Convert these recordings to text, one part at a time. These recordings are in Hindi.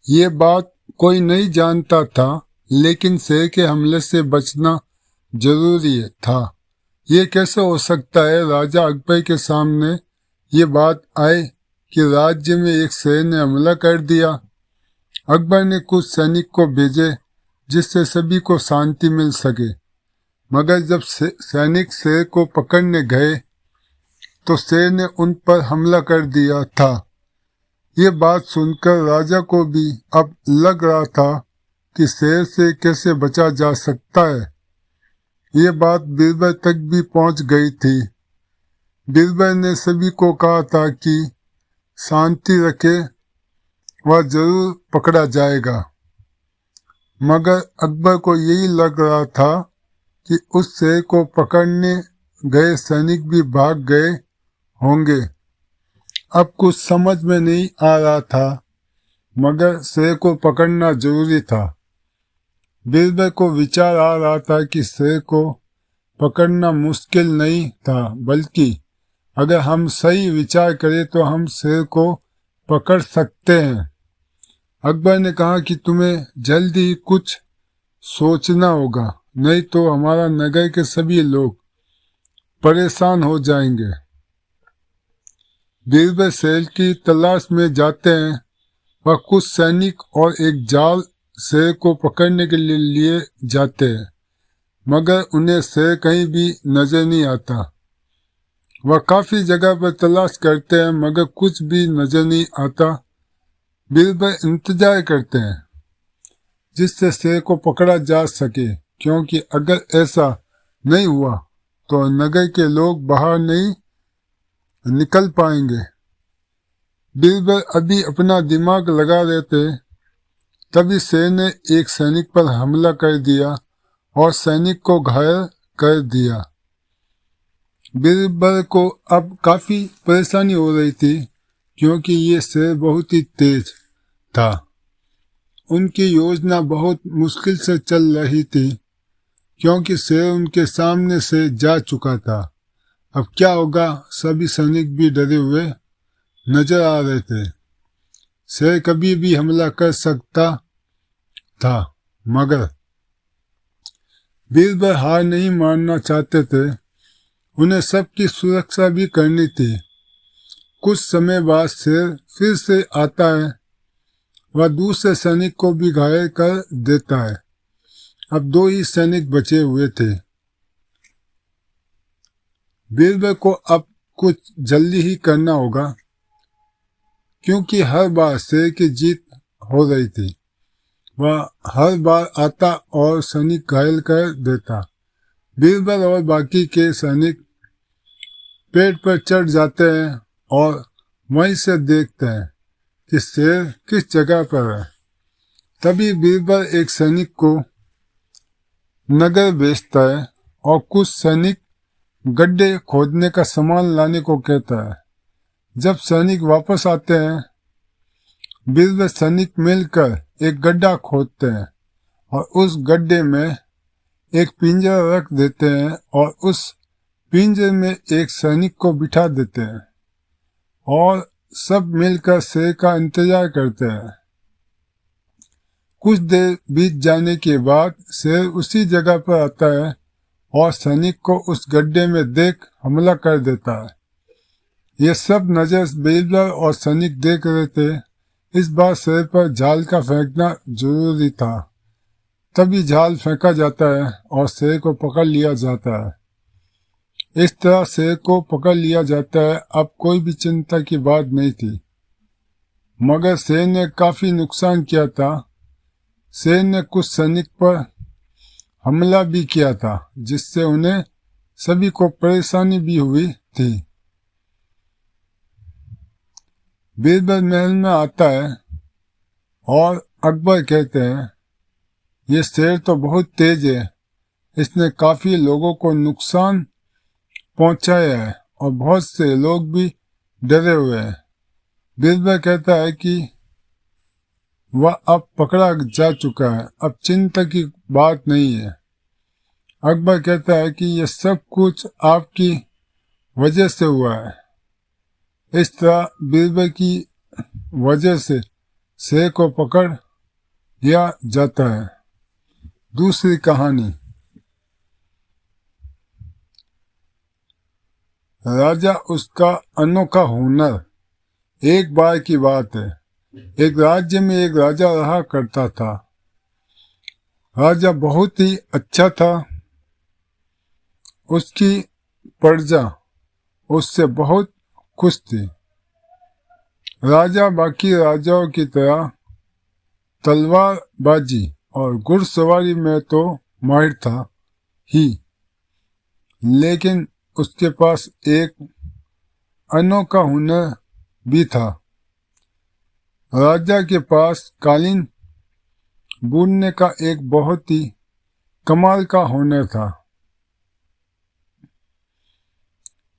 ये बात कोई नहीं जानता था, लेकिन शेर के हमले से बचना जरूरी था। ये कैसे हो सकता है राजा अकबर के सामने ये बात आए कि राज्य में एक शेर ने हमला कर दिया। अकबर ने कुछ सैनिक को भेजे जिससे सभी को शांति मिल सके, मगर जब सैनिक शेर को पकड़ने गए तो शेर ने उन पर हमला कर दिया था। ये बात सुनकर राजा को भी अब लग रहा था कि शेर से कैसे बचा जा सकता है। ये बात बीरबल तक भी पहुंच गई थी। बीरबल ने सभी को कहा था कि शांति रखे, वह जरूर पकड़ा जाएगा। मगर अकबर को यही लग रहा था कि उस शेर को पकड़ने गए सैनिक भी भाग गए होंगे। अब कुछ समझ में नहीं आ रहा था, मगर शेर को पकड़ना जरूरी था। बीरबल को विचार आ रहा था कि शेर को पकड़ना मुश्किल नहीं था, बल्कि अगर हम सही विचार करें तो हम शेर को पकड़ सकते हैं। अकबर ने कहा कि तुम्हें जल्दी ही कुछ सोचना होगा, नहीं तो हमारा नगर के सभी लोग परेशान हो जाएंगे। बीरबल शेर की तलाश में जाते हैं। वह कुछ सैनिक और एक जाल शेर को पकड़ने के लिए जाते हैं, मगर उन्हें शेर कहीं भी नजर नहीं आता। वह काफी जगह पर तलाश करते हैं, मगर कुछ भी नजर नहीं आता। बीरबल इंतजार करते हैं जिससे शेर को पकड़ा जा सके, क्योंकि अगर ऐसा नहीं हुआ तो नगर के लोग बाहर नहीं निकल पाएंगे। बीरबल अभी अपना दिमाग लगा रहे थे, तभी शेर ने एक सैनिक पर हमला कर दिया और सैनिक को घायल कर दिया। बीरबल को अब काफी परेशानी हो रही थी, क्योंकि ये शेर बहुत ही तेज था। उनकी योजना बहुत मुश्किल से चल रही थी, क्योंकि शेर उनके सामने से जा चुका था। अब क्या होगा, सभी सैनिक भी डरे हुए नजर आ रहे थे। शेर कभी भी हमला कर सकता था, मगर बीरबल हार नहीं मानना चाहते थे। उन्हें सबकी सुरक्षा भी करनी थी। कुछ समय बाद शेर फिर से आता है। वह दूसरे सैनिक को भी घायल कर देता है। अब 2 ही सैनिक बचे हुए थे। बीरबल को अब कुछ जल्दी ही करना होगा, क्योंकि हर बार शेर की जीत हो रही थी। वह हर बार आता और सैनिक घायल कर देता। बीरबल और बाकी के सैनिक पेड़ पर चढ़ जाते हैं और वहीं से देखते हैं कि शेर किस जगह पर है। तभी बीरबल एक सैनिक को नगर भेजता है और कुछ सैनिक गड्ढे खोदने का सामान लाने को कहता है। जब सैनिक वापस आते हैं, बीरबल सैनिक मिलकर एक गड्ढा खोदते हैं और उस गड्ढे में एक पिंजरा रख देते हैं और उस पिंजरे में एक सैनिक को बिठा देते हैं और सब मिलकर शेर का इंतजार करते हैं। कुछ देर बीत जाने के बाद शेर उसी जगह पर आता है और सैनिक को उस गड्ढे में देख हमला कर देता है। ये सब नजर बीरबल और सैनिक देख रहे थे। इस बार शेर पर झाल का फेंकना जरूरी था। तभी झाल फेंका जाता है और शेर को पकड़ लिया जाता है। इस तरह शेर को पकड़ लिया जाता है। अब कोई भी चिंता की बात नहीं थी, मगर शेर ने काफी नुकसान किया था। शेर ने कुछ सैनिक पर हमला भी किया था, जिससे उन्हें सभी को परेशानी भी हुई थी। बीरबल महल में आता है और अकबर कहते हैं, ये शेर तो बहुत तेज है, इसने काफी लोगों को नुकसान पहुंचाया है और बहुत से लोग भी डरे हुए हैं। बीरबल कहता है कि वह अब पकड़ा जा चुका है, अब चिंता की बात नहीं है। अकबर कहता है कि यह सब कुछ आपकी वजह से हुआ है। इस तरह बीरबल की वजह से शेर को पकड़ लिया जाता है। दूसरी कहानी, राजा उसका अनोखा हुनर। एक बार की बात है, एक राज्य में एक राजा रहा करता था। राजा बहुत ही अच्छा था। उसकी प्रजा उससे बहुत खुश थी। राजा बाकी राजाओं की तरह तलवारबाजी और घुड़सवारी में तो माहिर था ही, लेकिन उसके पास एक अनोखा हुनर भी था। राजा के पास कालीन बुनने का एक बहुत ही कमाल का हुनर था।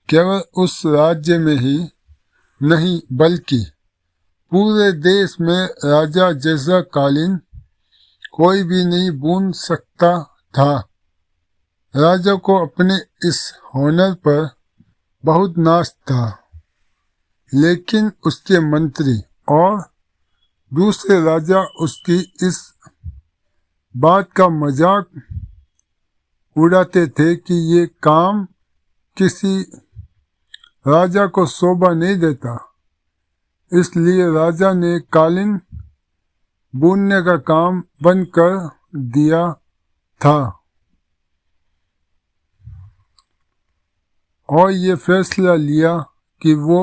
केवल उस राज्य में ही नहीं बल्कि पूरे देश में राजा जैसा कालीन कोई भी नहीं बुन सकता था। राजा को अपने इस हुनर पर बहुत नाज था, लेकिन उसके मंत्री और दूसरे राजा उसकी इस बात का मजाक उड़ाते थे कि ये काम किसी राजा को शोभा नहीं देता। इसलिए राजा ने कालीन बुनने का काम बंद कर दिया था और ये फैसला लिया कि वो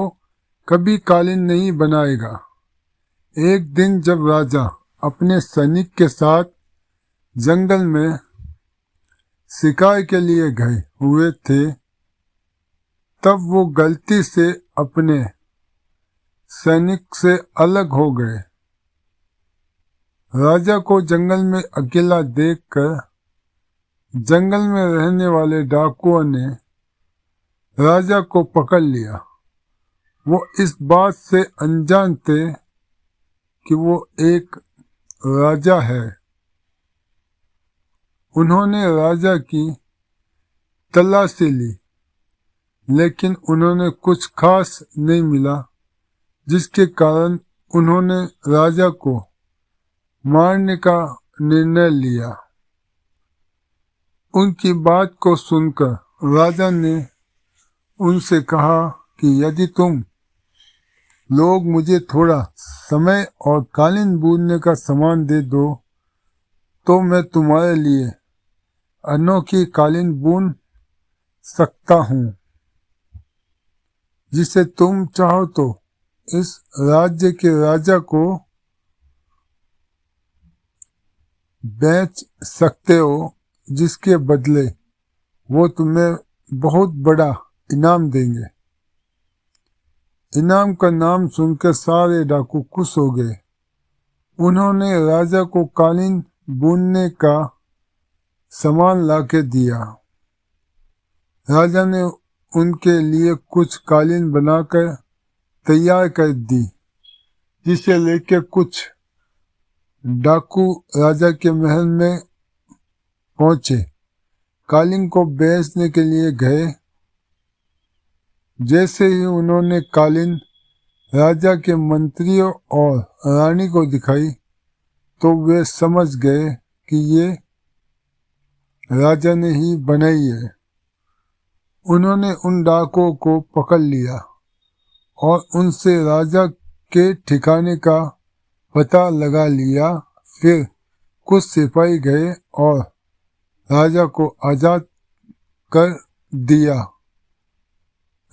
कभी कालीन नहीं बनाएगा। एक दिन जब राजा अपने सैनिक के साथ जंगल में शिकार के लिए गए हुए थे, तब वो गलती से अपने सैनिक से अलग हो गए। राजा को जंगल में अकेला देखकर जंगल में रहने वाले डाकुओं ने राजा को पकड़ लिया। वो इस बात से अनजान थे कि वो एक राजा है। उन्होंने राजा की तलाशी ली, लेकिन उन्होंने कुछ खास नहीं मिला, जिसके कारण उन्होंने राजा को मारने का निर्णय लिया। उनकी बात को सुनकर राजा ने उनसे कहा कि यदि तुम लोग मुझे थोड़ा समय और कालीन बुनने का सामान दे दो, तो मैं तुम्हारे लिए अनोखी कालीन बुन सकता हूँ, जिसे तुम चाहो तो इस राज्य के राजा को बेच सकते हो, जिसके बदले वो तुम्हें बहुत बड़ा इनाम देंगे। इनाम का नाम सुनकर सारे डाकू खुश हो गए। उन्होंने राजा को कालीन बुनने का सामान लाके दिया। राजा ने उनके लिए कुछ कालीन बनाकर तैयार कर दी, जिसे लेकर कुछ डाकू राजा के महल में पहुंचे। कालीन को बेचने के लिए गए। जैसे ही उन्होंने कालीन राजा के मंत्रियों और रानी को दिखाई, तो वे समझ गए कि ये राजा ने ही बनाई है। उन्होंने उन डाकुओं को पकड़ लिया और उनसे राजा के ठिकाने का पता लगा लिया। फिर कुछ सिपाही गए और राजा को आजाद कर दिया।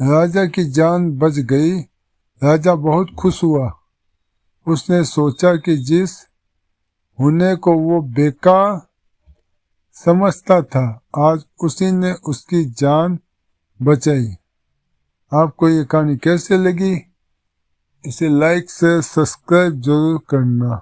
राजा की जान बच गई। राजा बहुत खुश हुआ। उसने सोचा कि जिस हुनर को वो बेकार समझता था, आज उसी ने उसकी जान बचाई। आपको ये कहानी कैसे लगी? इसे लाइक से सब्सक्राइब जरूर करना।